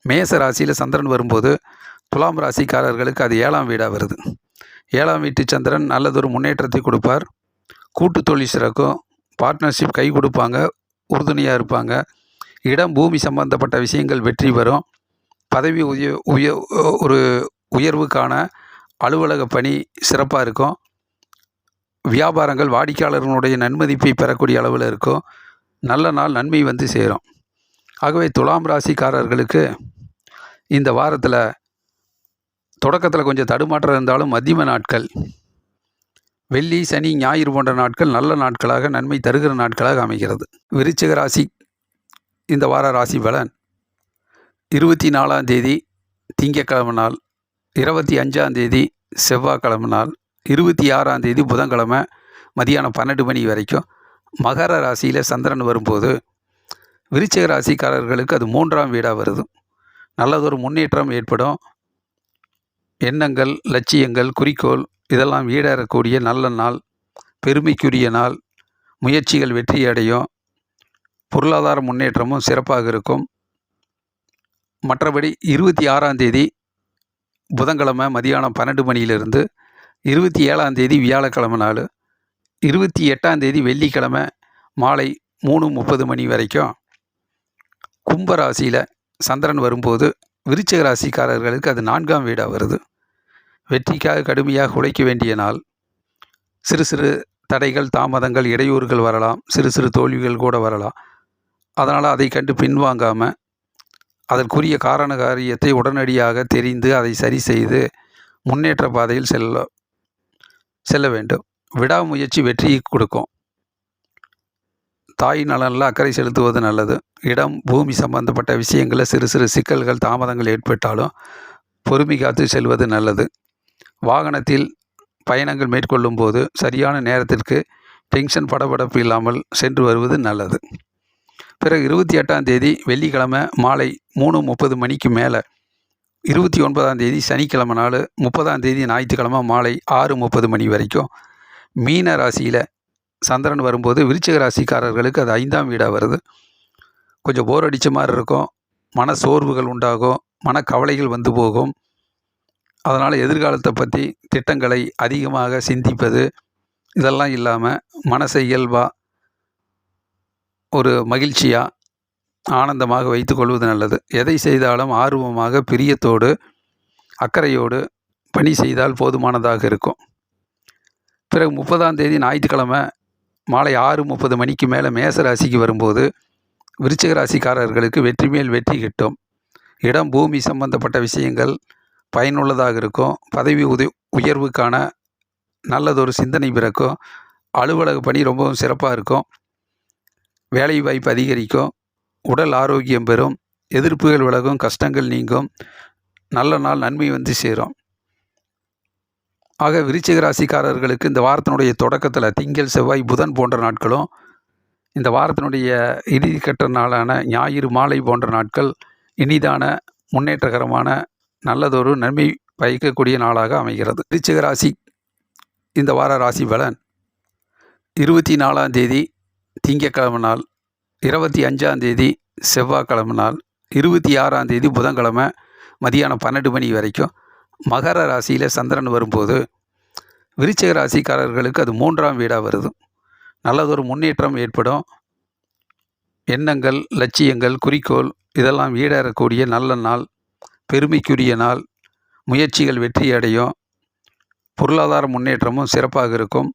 மேச ராசியில் சந்திரன் வரும்போது துலாம் ராசிக்காரர்களுக்கு அது 7ஆம் வீடாக வருது. 7ஆம் வீட்டு சந்திரன் நல்லதொரு முன்னேற்றத்தை கொடுப்பார். கூட்டு தொழில் சிறக்கும். பார்ட்னர்ஷிப் கை கொடுப்பாங்க, உறுதுணையாக இருப்பாங்க. இடம், பூமி சம்பந்தப்பட்ட விஷயங்கள் வெற்றி பெறும். பதவி ஒரு உயர்வுக்கான அலுவலக பணி சிறப்பாக இருக்கும். வியாபாரங்கள் வாடிக்கையாளர்களுடைய நன்மதிப்பை பெறக்கூடிய அளவில் இருக்கும். நல்ல நாள், நன்மை வந்து சேரும். ஆகவே துலாம் ராசிக்காரர்களுக்கு இந்த வாரத்தில் தொடக்கத்தில் கொஞ்சம் தடுமாற்றம் இருந்தாலும் மத்தியம நாட்கள், வெள்ளி, சனி, ஞாயிறு போன்ற நாட்கள் நல்ல நாட்களாக நன்மை தருகிற நாட்களாக அமைகிறது. விருச்சிக ராசி இந்த வார ராசி பலன் 24ஆம் தேதி திங்கட்கிழமை நாள், 25ஆம் தேதி செவ்வாய்க்கிழமை நாள், 26ஆம் தேதி புதன்கிழமை மதியானம் 12 மணி வரைக்கும் மகர ராசியில் சந்திரன் வரும்போது விருச்சிக ராசிக்காரர்களுக்கு அது 3ஆம் வீடாக வருது. நல்லதொரு முன்னேற்றம் ஏற்படும். எண்ணங்கள், லட்சியங்கள், குறிக்கோள் இதெல்லாம் ஈடேறக்கூடிய நல்ல நாள், பெருமைக்குரிய நாள். முயற்சிகள் வெற்றி அடையும். பொருளாதார முன்னேற்றமும் சிறப்பாக இருக்கும். மற்றபடி 26ஆம் தேதி புதன்கிழமை மதியானம் 12 மணியிலிருந்து 27ஆம் தேதி வியாழக்கிழமை நாள், 28ஆம் தேதி வெள்ளிக்கிழமை மாலை 3:30 மணி வரைக்கும் கும்பராசியில் சந்திரன் வரும்போது விருச்சிக ராசிக்காரர்களுக்கு அது 4ஆம் வீடாக வருது. வெற்றிக்காக கடுமையாக உழைக்க வேண்டிய நாள். சிறு சிறு தடைகள், தாமதங்கள், இடையூறுகள் வரலாம். சிறு சிறு தோல்விகள் கூட வரலாம். அதனால் அதை கண்டு பின்வாங்காமல் அதற்குரிய காரண காரியத்தை உடனடியாக தெரிந்து அதை சரி செய்து முன்னேற்ற பாதையில் செல்ல வேண்டும். விடாமுயற்சி வெற்றியை கொடுக்கும். தாய் நலனில் அக்கறை செலுத்துவது நல்லது. இடம், பூமி சம்பந்தப்பட்ட விஷயங்களில் சிறு சிறு சிக்கல்கள், தாமதங்கள் ஏற்பட்டாலும் பொறுமை காத்து செல்வது நல்லது. வாகனத்தில் பயணங்கள் மேற்கொள்ளும் போது சரியான நேரத்திற்கு டென்ஷன், படபடப்பு இல்லாமல் சென்று வருவது நல்லது. பிறகு 28ஆம் தேதி வெள்ளிக்கிழமை மாலை 3:30 மணிக்கு மேலே, 29ஆம் தேதி சனிக்கிழமை நாள், 30ஆம் தேதி ஞாயிற்றுக்கிழமை மாலை 6:30 மணி வரைக்கும் மீன ராசியில் சந்திரன் வரும்போது விருச்சிக ராசிக்காரர்களுக்கு அது 5ஆம் வீடாக வருது. கொஞ்சம் போர் அடித்த மாதிரி இருக்கும். மன சோர்வுகள் உண்டாகும். மனக்கவலைகள் வந்து போகும். அதனால் எதிர்காலத்தை பற்றி திட்டங்களை அதிகமாக சிந்திப்பது இதெல்லாம் இல்லாமல் மனசை இயல்பாக ஒரு மகிழ்ச்சியாக ஆனந்தமாக வைத்து கொள்வது நல்லது. எதை செய்தாலும் ஆர்வமாக, பிரியத்தோடு, அக்கறையோடு பணி செய்தால் போதுமானதாக இருக்கும். பிறகு 30ஆம் தேதி ஞாயிற்றுக்கிழமை மாலை 6:30 மணிக்கு மேலே மேச ராசிக்கு வரும்போது விருச்சிக ராசிக்காரர்களுக்கு வெற்றி மேல் வெற்றி கிட்டும். இடம், பூமி சம்பந்தப்பட்ட விஷயங்கள் பயனுள்ளதாக இருக்கும். பதவி உயர்வுக்கான நல்லதொரு சிந்தனை பிறக்கும். அலுவலக பணி ரொம்பவும் சிறப்பாக இருக்கும். வேலை வாய்ப்பு அதிகரிக்கும். உடல் ஆரோக்கியம் பெறும். எதிர்ப்புகள் விலகும். கஷ்டங்கள் நீங்கும். நல்ல நாள், நன்மை வந்து சேரும். ஆக விருச்சிக ராசிக்காரர்களுக்கு இந்த வாரத்தினுடைய தொடக்கத்தில் திங்கள், செவ்வாய், புதன் போன்ற நாட்களும், இந்த வாரத்தினுடைய இறுதிக்கட்ட நாளான ஞாயிறு மாலை போன்ற நாட்கள் இனிதான, முன்னேற்றகரமான, நல்லதொரு நன்மை பயக்கக்கூடிய நாளாக அமைகிறது. விருச்சிக ராசி இந்த வார ராசி பலன்: 24ஆம் தேதி திங்கட்கிழமை நாள், 25ஆம் தேதி செவ்வாய்க்கிழமை நாள், 26ஆம் தேதி புதன்கிழமை மதியானம் 12 மணி வரைக்கும் மகர ராசியில் சந்திரன் வரும்போது விருச்சிக ராசிக்காரர்களுக்கு அது 3ஆம் வீடாக வருது. நல்லதொரு முன்னேற்றம் ஏற்படும். எண்ணங்கள், லட்சியங்கள், குறிக்கோள் இதெல்லாம் ஈடேறக்கூடிய நல்ல நாள். பெருமைக்குரிய நாள். முயற்சிகள் வெற்றி அடையும். பொருளாதார முன்னேற்றமும் சிறப்பாக இருக்கும்.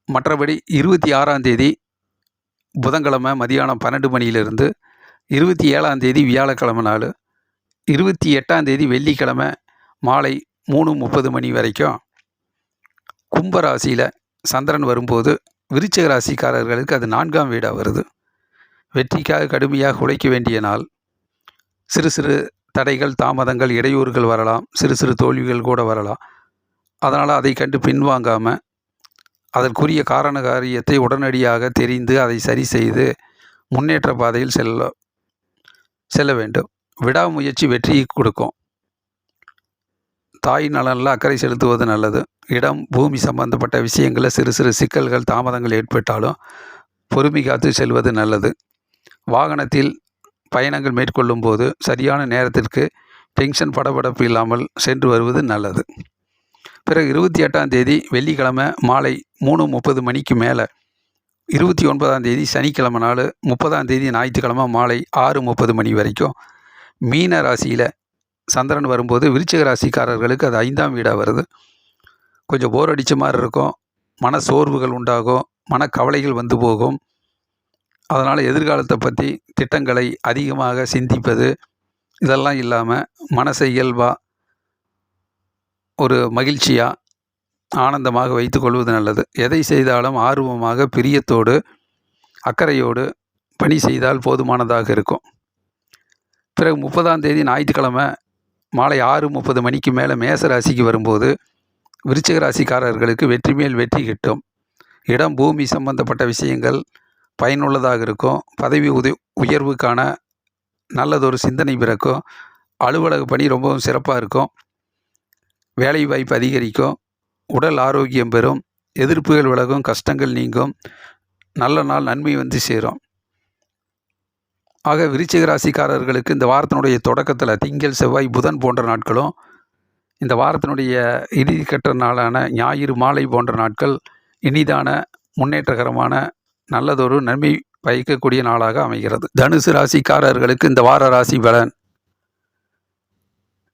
மற்றபடி 26ஆம் தேதி புதன்கிழமை மதியானம் 12 மணியிலிருந்து 27ஆம் தேதி வியாழக்கிழமை நாள், 28ஆம் தேதி வெள்ளிக்கிழமை மாலை 3:30 மணி வரைக்கும் கும்பராசியில் சந்திரன் வரும்போது விருச்சிக ராசிக்காரர்களுக்கு அது 4ஆம் வீடாக வருது. வெற்றிக்காக கடுமையாக உழைக்க வேண்டிய நாள். சிறு சிறு தடைகள், தாமதங்கள், இடையூறுகள் வரலாம். சிறு சிறு தோல்விகள் கூட வரலாம். அதனால் அதை கண்டு பின்வாங்காமல் அதற்குரிய காரண காரியத்தை உடனடியாக தெரிந்து அதை சரி செய்து முன்னேற்ற பாதையில் செல்ல வேண்டும். விடாமுயற்சி வெற்றியை கொடுக்கும். தாய் நலனில் அக்கறை செலுத்துவது நல்லது. இடம், பூமி சம்பந்தப்பட்ட விஷயங்களில் சிறு சிறு சிக்கல்கள், தாமதங்கள் ஏற்பட்டாலும் பொறுமை காத்து செல்வது நல்லது. வாகனத்தில் பயணங்கள் மேற்கொள்ளும் போது சரியான நேரத்திற்கு டென்ஷன், படபடப்பு இல்லாமல் சென்று வருவது நல்லது. பிறகு 28ஆம் தேதி வெள்ளிக்கிழமை மாலை 3:30 மணிக்கு மேலே, 29ஆம் தேதி சனிக்கிழமை நாள், 30ஆம் தேதி ஞாயிற்றுக்கிழமை மாலை 6:30 மணி வரைக்கும் மீன ராசியில் சந்திரன் வரும்போது விருச்சிக ராசிக்காரர்களுக்கு அது 5ஆம் வீடாக வருது. கொஞ்சம் போர் அடித்த மாதிரி இருக்கும். மன சோர்வுகள் உண்டாகும். மனக்கவலைகள் வந்து போகும். அதனால் எதிர்காலத்தை பற்றி திட்டங்களை அதிகமாக சிந்திப்பது இதெல்லாம் இல்லாமல் மனசை இயல்பாக ஒரு மகிழ்ச்சியாக ஆனந்தமாக வைத்து கொள்வது நல்லது. எதை செய்தாலும் ஆர்வமாக, பிரியத்தோடு, அக்கறையோடு பணி செய்தால் போதுமானதாக இருக்கும். பிறகு 30ஆம் தேதி ஞாயிற்றுக்கிழமை மாலை 6:30 மணிக்கு மேலே மேச ராசிக்கு வரும்போது விருச்சிக ராசிக்காரர்களுக்கு வெற்றி மேல் வெற்றி கிட்டும். இடம், பூமி சம்பந்தப்பட்ட விஷயங்கள் பயனுள்ளதாக இருக்கும். பதவி உயர்வுக்கான நல்லதொரு சிந்தனை பிறக்கும். அலுவலக பணி ரொம்பவும் சிறப்பாக இருக்கும். வேலை வாய்ப்பு அதிகரிக்கும். உடல் ஆரோக்கியம் பெறும். எதிர்ப்புகள் விலகும். கஷ்டங்கள் நீங்கும். நல்ல நாள், நன்மை வந்து சேரும். ஆக விருச்சிக ராசிக்காரர்களுக்கு இந்த வாரத்தினுடைய தொடக்கத்தில் திங்கள், செவ்வாய், புதன் போன்ற நாட்களும், இந்த வாரத்தினுடைய இறுதிக்கட்ட நாளான ஞாயிறு மாலை போன்ற நாட்கள் இனிதான, முன்னேற்றகரமான, நல்லதொரு நன்மை பயக்கக்கூடிய நாளாக அமைகிறது. தனுசு ராசிக்காரர்களுக்கு இந்த வார ராசி பலன்: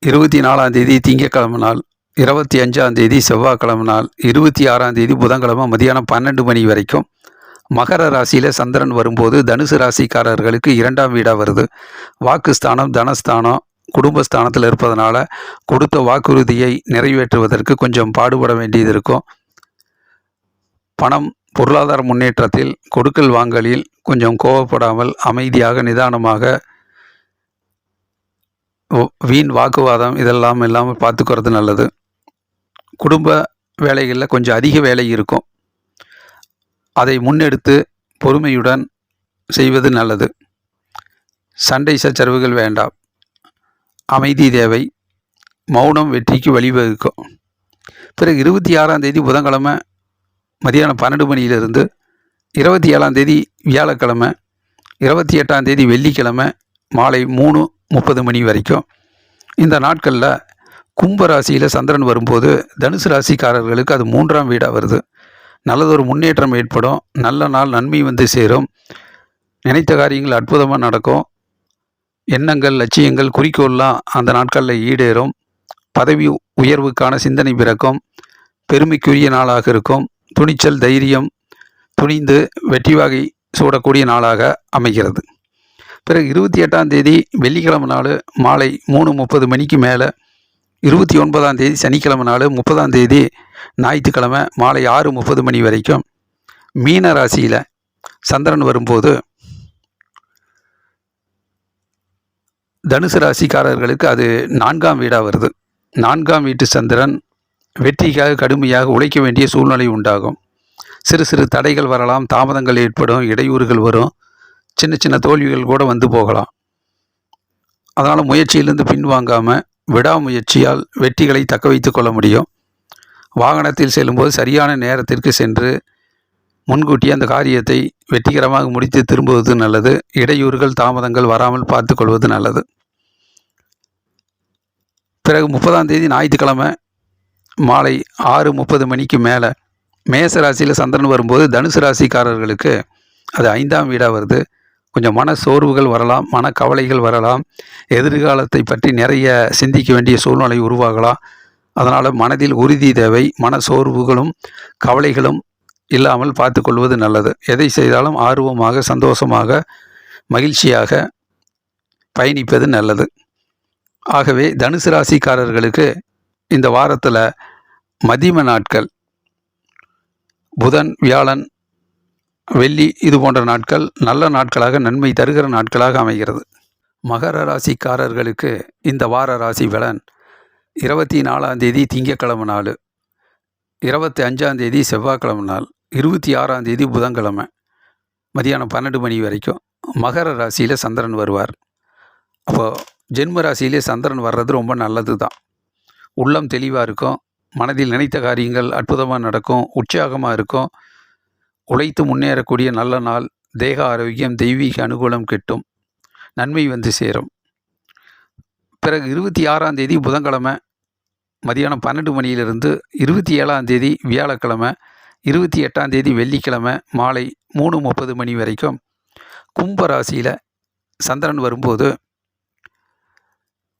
24ஆம் தேதி திங்கட்கிழமை நாள், 25ஆம் தேதி செவ்வாய்க்கிழமை நாள், 26ஆம் தேதி புதன்கிழமை மதியானம் 12 மணி வரைக்கும் மகர ராசியில் சந்திரன் வரும்போது தனுசு ராசிக்காரர்களுக்கு 2ஆம் வீடாக வருது. வாக்குஸ்தானம், தனஸ்தானம், குடும்பஸ்தானத்தில் இருப்பதனால கொடுத்த வாக்குறுதியை நிறைவேற்றுவதற்கு கொஞ்சம் பாடுபட வேண்டியது இருக்கும். பணம், பொருளாதார முன்னேற்றத்தில், கொடுக்கல் வாங்கலில் கொஞ்சம் கோபப்படாமல் அமைதியாக நிதானமாக வீண் வாக்குவாதம் இதெல்லாம் இல்லாமல் பார்த்துக்கிறது நல்லது. குடும்ப வேலைகளில் கொஞ்சம் அதிக வேலை இருக்கும். அதை முன்னெடுத்து பொறுமையுடன் செய்வது நல்லது. சண்டை சச்சரவுகள் வேண்டாம். அமைதி தேவை. மௌனம் வெற்றிக்கு வழிவகுக்கும். பிறகு 26ஆம் தேதி புதன்கிழமை மதியானம் 12 மணியிலிருந்து 27ஆம் தேதி வியாழக்கிழமை, 28ஆம் தேதி வெள்ளிக்கிழமை மாலை 3:30 மணி வரைக்கும் இந்த நாட்களில் கும்ப ராசியில் சந்திரன் வரும்போது தனுசு ராசிக்காரர்களுக்கு அது 3ஆம் வீடாக வருது. நல்லதொரு முன்னேற்றம் ஏற்படும். நல்ல நாள், நன்மை வந்து சேரும். நினைத்த காரியங்கள் அற்புதமாக நடக்கும். எண்ணங்கள், லட்சியங்கள், குறிக்கோள்லாம் அந்த நாட்களில் ஈடேறும். பதவி உயர்வுக்கான சிந்தனை பிறக்கும். பெருமைக்குரிய நாளாக இருக்கும். துணிச்சல், தைரியம், துணிந்து வெற்றி வாகை சூடக்கூடிய நாளாக அமைகிறது. பிறகு 28ஆம் தேதி வெள்ளிக்கிழமை நாள் மாலை 3:30 மணிக்கு மேலே, 29ஆம் தேதி சனிக்கிழமை நாள், 30ஆம் தேதி ஞாயிற்றுக்கிழமை மாலை 6:30 மணி வரைக்கும் மீன ராசியில் சந்திரன் வரும்போது தனுசு ராசிக்காரர்களுக்கு அது 4ஆம் வீடாக வருது. 4ஆம் வீட்டு சந்திரன் வெற்றிக்காக கடுமையாக உழைக்க வேண்டிய சூழ்நிலை உண்டாகும். சிறு சிறு தடைகள் வரலாம், தாமதங்கள் ஏற்படும், இடையூறுகள் வரும், சின்ன சின்ன தோல்விகள் கூட வந்து போகலாம். அதனால் முயற்சியிலிருந்து பின்வாங்காமல் விடாமுயற்சியால் வெற்றிகளை தக்க வைத்து கொள்ள முடியும். வாகனத்தில் செல்லும்போது சரியான நேரத்திற்கு சென்று முன்கூட்டியே அந்த காரியத்தை வெற்றிகரமாக முடித்து திரும்புவது நல்லது. இடையூறுகள், தாமதங்கள் வராமல் பார்த்து கொள்வது நல்லது. பிறகு 30ஆம் தேதி ஞாயிற்றுக்கிழமை மாலை 6:30 மணிக்கு மேலே மேச ராசியில் சந்திரன் வரும்போது தனுசு ராசிக்காரர்களுக்கு அது 5ஆம் வீடாக வருது. கொஞ்சம் மன சோர்வுகள் வரலாம், மனக்கவலைகள் வரலாம். எதிர்காலத்தை பற்றி நிறைய சிந்திக்க வேண்டிய சூழ்நிலை உருவாகலாம். அதனால் மனதில் உறுதி தேவை. மன சோர்வுகளும் கவலைகளும் இல்லாமல் பார்த்து கொள்வது நல்லது. எதை செய்தாலும் ஆர்வமாக, சந்தோஷமாக, மகிழ்ச்சியாக பயணிப்பது நல்லது. ஆகவே தனுசு ராசிக்காரர்களுக்கு இந்த வாரத்தில் மதிம நாட்கள் புதன், வியாழன், வெள்ளி இது போன்ற நாட்கள் நல்ல நாட்களாக, நன்மை தருகிற நாட்களாக அமைகிறது. மகர ராசிக்காரர்களுக்கு இந்த வார ராசி பலன் 24ஆம் தேதி திங்கட்கிழமை நாள், 25ஆம் தேதி செவ்வாய்க்கிழமை நாள், 26ஆம் தேதி புதன்கிழமை மதியானம் 12 மணி வரைக்கும் மகர ராசியில் சந்திரன் வருவார். அப்போது ஜென்ம ராசியிலே சந்திரன் வர்றது ரொம்ப நல்லது தான். உள்ளம் தெளிவாக இருக்கும். மனதில் நினைத்த காரியங்கள் அற்புதமாக நடக்கும். உற்சாகமாக இருக்கும். உழைத்து முன்னேறக்கூடிய நல்ல நாள். தேக ஆரோக்கியம், தெய்வீக அனுகூலம் கிட்டும். நன்மை வந்து சேரும். பிறகு 26ஆம் தேதி புதன்கிழமை மதியானம் 12 மணியிலிருந்து 27ஆம் தேதி வியாழக்கிழமை, 28ஆம் தேதி வெள்ளிக்கிழமை மாலை 3:30 மணி வரைக்கும் கும்ப ராசியில் சந்திரன் வரும்போது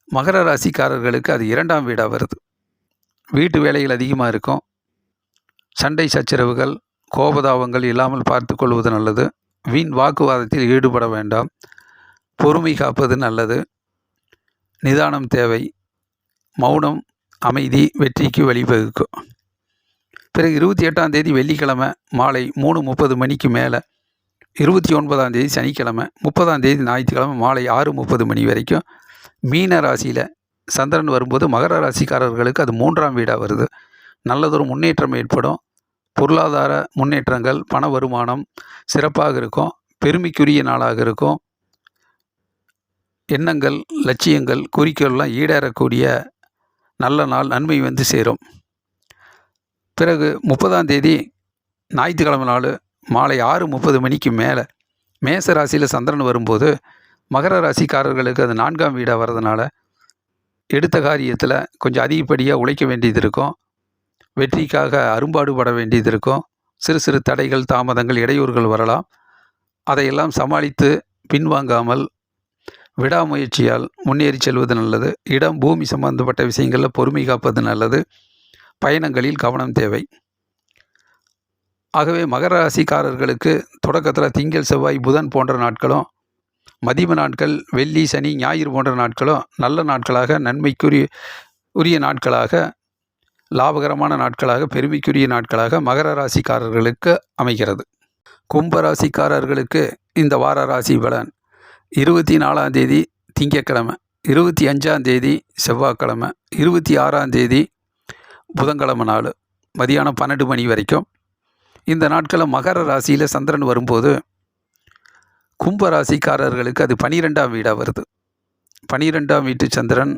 மகர ராசிக்காரர்களுக்கு அது 2ஆம் வீடாக வருது. வீட்டு வேலைகள் அதிகமாக இருக்கும். சண்டை சச்சரவுகள், கோபதாபங்கள் இல்லாமல் பார்த்து கொள்வது நல்லது. வீண் வாக்குவாதத்தில் ஈடுபட வேண்டாம். பொறுமை காப்பது நல்லது. நிதானம் தேவை. மௌனம், அமைதி வெற்றிக்கு வழிவகுக்கும். பிறகு 28ஆம் தேதி வெள்ளிக்கிழமை மாலை 3:30 மணிக்கு மேலே, 29ஆம் தேதி சனிக்கிழமை, 30ஆம் தேதி ஞாயிற்றுக்கிழமை மாலை 6:30 மணி வரைக்கும் மீன ராசியில் சந்திரன் வரும்போது மகர ராசிக்காரர்களுக்கு அது 3ஆம் வீடாக வருது. நல்லதொரு முன்னேற்றம் ஏற்படும். பொருளாதார முன்னேற்றங்கள், பண வருமானம் சிறப்பாக இருக்கும். பெருமைக்குரிய நாளாக இருக்கும். எண்ணங்கள், லட்சியங்கள், குறிக்கோள்லாம் ஈடேறக்கூடிய நல்ல நாள். நன்மை வந்து சேரும். பிறகு 30ஆம் தேதி ஞாயிற்றுக்கிழமை நாள் மாலை 6:30 மணிக்கு மேலே மேச ராசியில் சந்திரன் வரும்போது மகர ராசிக்காரர்களுக்கு அது 4ஆம் வீடாக வர்றதுனால எடுத்த காரியத்தில் கொஞ்சம் அதிகப்படியாக உழைக்க வேண்டியது இருக்கும். வெற்றிக்காக அரும்பாடுபட வேண்டியது இருக்கும். சிறு சிறு தடைகள், தாமதங்கள், இடையூறுகள் வரலாம். அதையெல்லாம் சமாளித்து பின்வாங்காமல் விடாமுயற்சியால் முன்னேறி செல்வது நல்லது. இடம் பூமி சம்பந்தப்பட்ட விஷயங்களில் பொறுமை காப்பது நல்லது. பயணங்களில் கவனம் தேவை. ஆகவே மகர ராசிக்காரர்களுக்கு தொடக்கத்தில் திங்கள் செவ்வாய் புதன் போன்ற நாட்களும், மதிய நாட்கள் வெள்ளி சனி ஞாயிறு போன்ற நாட்களும் நல்ல நாட்களாக, நன்மைக்குரிய நாட்களாக, லாபகரமான நாட்களாக, பெருமைக்குரிய நாட்களாக மகர ராசிக்காரர்களுக்கு அமைகிறது. கும்பராசிக்காரர்களுக்கு இந்த வார ராசி பலன்: 24ஆம் தேதி திங்கட்கிழமை, 25ஆம் தேதி செவ்வாய்க்கிழமை, 26ஆம் தேதி புதன்கிழமை நாள் மதியானம் 12 மணி வரைக்கும். இந்த நாட்களில் மகர ராசியில் சந்திரன் வரும்போது கும்பராசிக்காரர்களுக்கு அது 12ஆம் வீடாக வருது. 12ஆம் வீட்டு சந்திரன்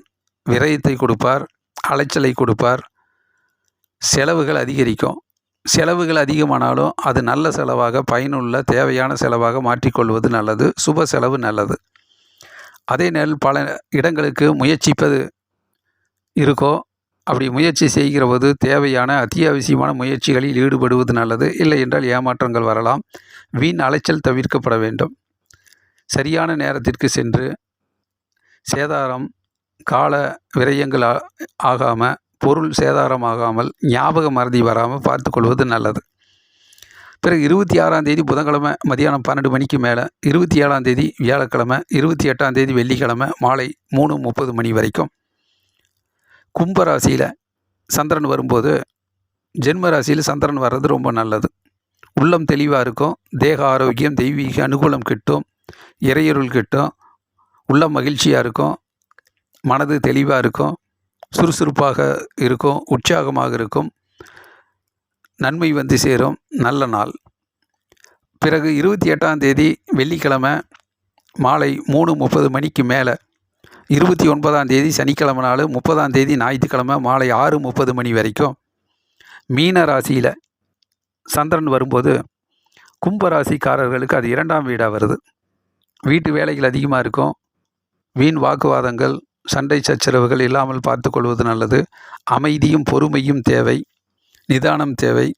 விரயத்தை கொடுப்பார், அலைச்சலை கொடுப்பார், செலவுகள் அதிகரிக்கும். செலவுகள் அதிகமானாலும் அது நல்ல செலவாக, பயனுள்ள தேவையான செலவாக மாற்றிக்கொள்வது நல்லது. சுப செலவு நல்லது. அதே நேரம் பல இடங்களுக்கு முயற்சிப்பது இருக்கோ, அப்படி முயற்சி செய்கிற போது தேவையான அத்தியாவசியமான முயற்சிகளில் ஈடுபடுவது நல்லது. இல்லை என்றால் ஏமாற்றங்கள் வரலாம். வீண் அலைச்சல் தவிர்க்கப்பட வேண்டும். சரியான நேரத்திற்கு சென்று சேதாரம், கால விரயங்கள் ஆகாமல், பொருள் சேதாரம் ஆகாமல், ஞாபக மறதி வராமல் பார்த்து கொள்வது நல்லது. பிறகு 26ஆம் தேதி புதன்கிழமை மதியானம் 12 மணிக்கு மேலே, 27ஆம் தேதி வியாழக்கிழமை, 28ஆம் தேதி வெள்ளிக்கிழமை மாலை 3:30 மணி வரைக்கும் கும்பராசியில் சந்திரன் வரும்போது, ஜென்ம ராசியில் சந்திரன் வர்றது ரொம்ப நல்லது. உள்ளம் தெளிவாக இருக்கும், தேக ஆரோக்கியம், தெய்வீக அனுகூலம் கிட்டும், இறையருள் கிட்டும், உள்ளம் மகிழ்ச்சியாக இருக்கும், மனது தெளிவாக இருக்கும், சுறுசுறுப்பாக இருக்கும், உற்சாகமாக இருக்கும், நன்மை வந்து சேரும் நல்ல நாள். பிறகு 28ஆம் தேதி வெள்ளிக்கிழமை மாலை 3:30 மணிக்கு மேலே, 29ஆம் தேதி சனிக்கிழமை நாள், 30ஆம் தேதி ஞாயிற்றுக்கிழமை மாலை 6:30 மணி வரைக்கும் மீன ராசியில் சந்திரன் வரும்போது கும்பராசிக்காரர்களுக்கு அது 2ஆம் வீடாக வருது. வீட்டு வேலைகள் அதிகமாக இருக்கும். வீண் வாக்குவாதங்கள், சண்டை சச்சரவுகள் இல்லாமல் பார்த்து கொள்வது நல்லது. அமைதியும் பொறுமையும் தேவை, நிதானம் தேவை.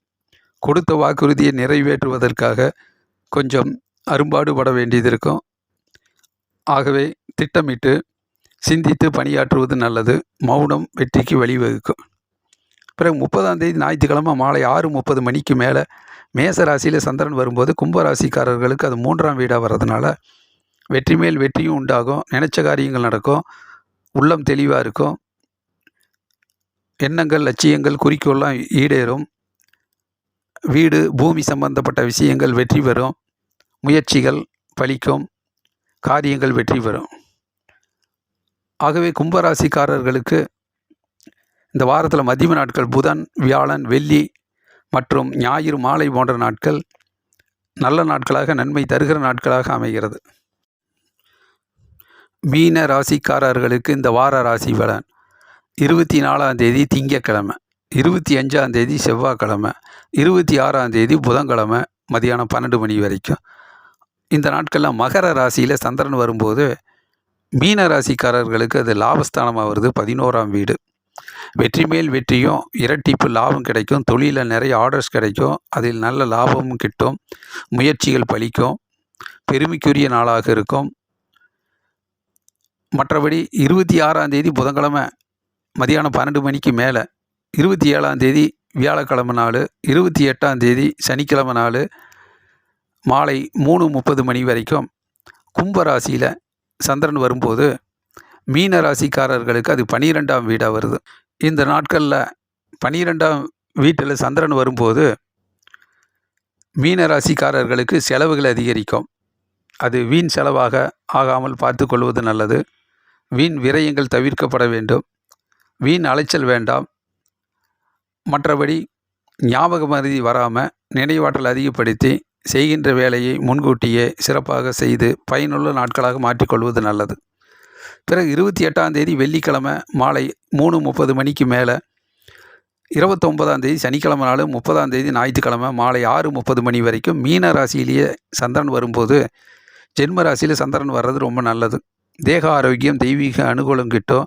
கொடுத்த வாக்குறுதியை நிறைவேற்றுவதற்காக கொஞ்சம் அரும்பாடுபட வேண்டியது இருக்கும். ஆகவே திட்டமிட்டு சிந்தித்து பணியாற்றுவது நல்லது. மௌனம் வெற்றிக்கு வழிவகுக்கும். பிறகு 30ஆம் தேதி ஞாயிற்றுக்கிழமை மாலை 6:30 மணிக்கு மேலே மேச ராசியில் சந்திரன் வரும்போது கும்பராசிக்காரர்களுக்கு அது 3ஆம் வீடாக வர்றதுனால வெற்றி மேல் வெற்றியும் உண்டாகும். நினைச்ச காரியங்கள் நடக்கும். உள்ளம் தெளிவாக இருக்கும். எண்ணங்கள், லட்சியங்கள், குறிக்கோள்லாம் ஈடேறும். வீடு பூமி சம்பந்தப்பட்ட விஷயங்கள் வெற்றி பெறும். முயற்சிகள் பலிக்கும். காரியங்கள் வெற்றி பெறும். ஆகவே கும்பராசிக்காரர்களுக்கு இந்த வாரத்தில் மதிய நாட்கள் புதன், வியாழன், வெள்ளி மற்றும் ஞாயிறு மாலை போன்ற நாட்கள் நல்ல நாட்களாக, நன்மை தருகிற நாட்களாக அமைகிறது. மீன ராசிக்காரர்களுக்கு இந்த வார ராசி பலன்: 24ஆம் தேதி திங்கட்கிழமை, 25ஆம் தேதி செவ்வாய்க்கிழமை, 26ஆம் தேதி புதன்கிழமை மதியானம் 12 மணி வரைக்கும். இந்த நாட்களில் மகர ராசியில் சந்திரன் வரும்போது மீன ராசிக்காரர்களுக்கு அது லாபஸ்தானமாக வருது, 11ஆம் வீடு. வெற்றி மேல் வெற்றியும், இரட்டிப்பு லாபம் கிடைக்கும். தொழிலில் நிறைய ஆர்டர்ஸ் கிடைக்கும். அதில் நல்ல லாபமும் கிட்டும். முயற்சிகள் பலிக்கும். பெருமைக்குரிய நாளாக இருக்கும். மற்றபடி 26ஆம் தேதி புதன்கிழமை மதியானம் 12 மணிக்கு மேலே, 27ஆம் தேதி வியாழக்கிழமை நாள், 28ஆம் தேதி சனிக்கிழமை நாள் மாலை 3:30 மணி வரைக்கும் கும்பராசியில் சந்திரன் வரும்போது மீன ராசிக்காரர்களுக்கு அது 12ஆம் வீடாக வருது. இந்த நாட்களில் 12ஆம் வீட்டில் சந்திரன் வரும்போது மீன ராசிக்காரர்களுக்கு செலவுகள் அதிகரிக்கும். அது வீண் செலவாக ஆகாமல் பார்த்து கொள்வது நல்லது. வீண் விரயங்கள் தவிர்க்கப்பட வேண்டும். வீண் அலைச்சல் வேண்டாம். மற்றபடி ஞாபக மறதி வராமல் நினைவாற்றல் அதிகப்படுத்தி செய்கின்ற வேலையை முன்கூட்டியே சிறப்பாக செய்து பயனுள்ள நாட்களாக மாற்றிக்கொள்வது நல்லது. பிறகு 28ஆம் தேதி வெள்ளிக்கிழமை மாலை 3:30 மணிக்கு மேலே, 29ஆம் தேதி சனிக்கிழமை நாள், 30ஆம் தேதி ஞாயிற்றுக்கிழமை மாலை 6:30 மணி வரைக்கும் மீன ராசியிலேயே சந்திரன் வரும்போது ஜென்ம ராசியில் சந்திரன் வர்றது ரொம்ப நல்லது. தேக ஆரோக்கியம், தெய்வீக அனுகூலம் கிட்டும்.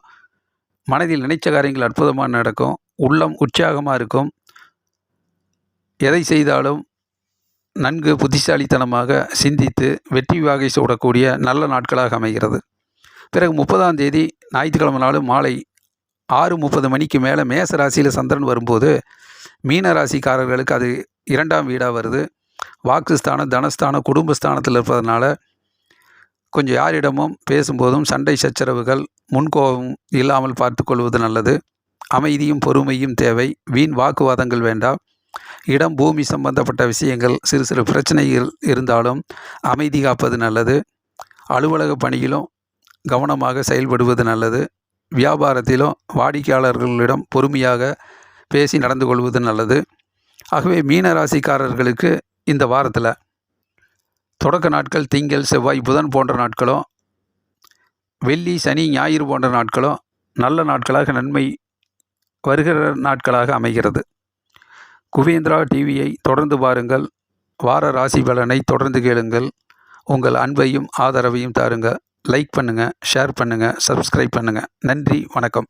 மனதில் நினைச்ச காரியங்கள் அற்புதமாக நடக்கும். உள்ளம் உற்சாகமாக இருக்கும். எதை செய்தாலும் நன்கு புத்திசாலித்தனமாக சிந்தித்து வெற்றி வாகை சூடக்கூடிய நல்ல நாட்களாக அமைகிறது. பிறகு 30ஆம் தேதி ஞாயிற்றுக்கிழமை நாள் மாலை 6:30 மணிக்கு மேலே மேச ராசியில் சந்திரன் வரும்போது மீன ராசிக்காரர்களுக்கு அது 2ஆம் வீடாக வருது. வாக்குஸ்தானம், தனஸ்தானம், குடும்பஸ்தானத்தில் இருப்பதனால கொஞ்சம் யாரிடமும் பேசும்போதும் சண்டை சச்சரவுகள், முன்கோபம் இல்லாமல் பார்த்து கொள்வது நல்லது. அமைதியும் பொறுமையும் தேவை. வீண் வாக்குவாதங்கள் வேண்டாம். இடம், பூமி சம்பந்தப்பட்ட விஷயங்கள் சிறு சிறு பிரச்சனைகள் இருந்தாலும் அமைதி காப்பது நல்லது. அலுவலக பணியிலும் கவனமாக செயல்படுவது நல்லது. வியாபாரத்திலும் வாடிக்கையாளர்களிடம் பொறுமையாக பேசி நடந்து கொள்வது நல்லது. ஆகவே மீன ராசிக்காரர்களுக்கு இந்த வாரத்தில் தொடக்க நாட்கள் திங்கள், செவ்வாய், புதன் போன்ற நாட்களும், வெள்ளி, சனி, ஞாயிறு போன்ற நாட்களும் நல்ல நாட்களாக, நன்மை வருகிற நாட்களாக அமைகிறது. குபேந்திரா டிவியை தொடர்ந்து பாருங்கள். வார ராசி பலனை தொடர்ந்து கேளுங்கள். உங்கள் அன்பையும் ஆதரவையும் தாருங்க. லைக் பண்ணுங்கள், ஷேர் பண்ணுங்கள், சப்ஸ்கிரைப் பண்ணுங்கள். நன்றி, வணக்கம்.